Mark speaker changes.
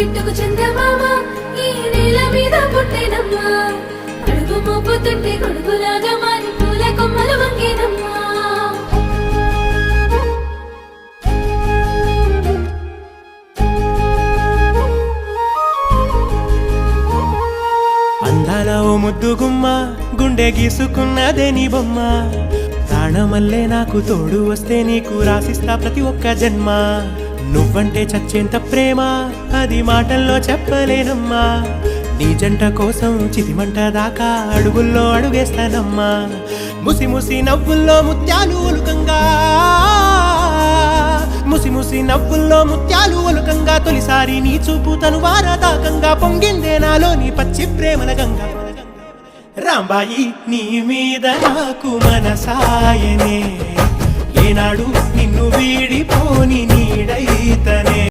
Speaker 1: బిట్టుకు చందమామ ఈ నేల మీద పుట్టేనమ్మా అడుగు మోపుతుంటే గొడుగులాగా మారి పూల కొమ్మలు వంగేనమ్మా
Speaker 2: అందాల ఓ ముద్దు గుమ్మ గుండె గీసుకున్నదే నీ బొమ్మ ప్రాణమల్లే నాకు తోడు వస్తే నీకు రాసిస్తా ప్రతి ఒక్క జన్మ నువ్వంటే చచ్చేంత ప్రేమ అది మాటల్లో చెప్పలేనమ్మా నీ జంట కోసం చితిమంట దాకా అడుగుల్లో అడుగేస్తానమ్మా ముసి ముసి నవ్వుల్లో ముత్యాలు ఒలుకంగా ముసి ముసి నవ్వుల్లో ముత్యాలు ఒలుకంగా తొలిసారి నీ చూపు తను వారదాకంగా పొంగిందే నాలో నీ పచ్చి ప్రేమల గంగా రాంబాయి నీ మీద నాకు మనసాయనే ఏనాడు నిన్ను వీడిపోని నీడైతనే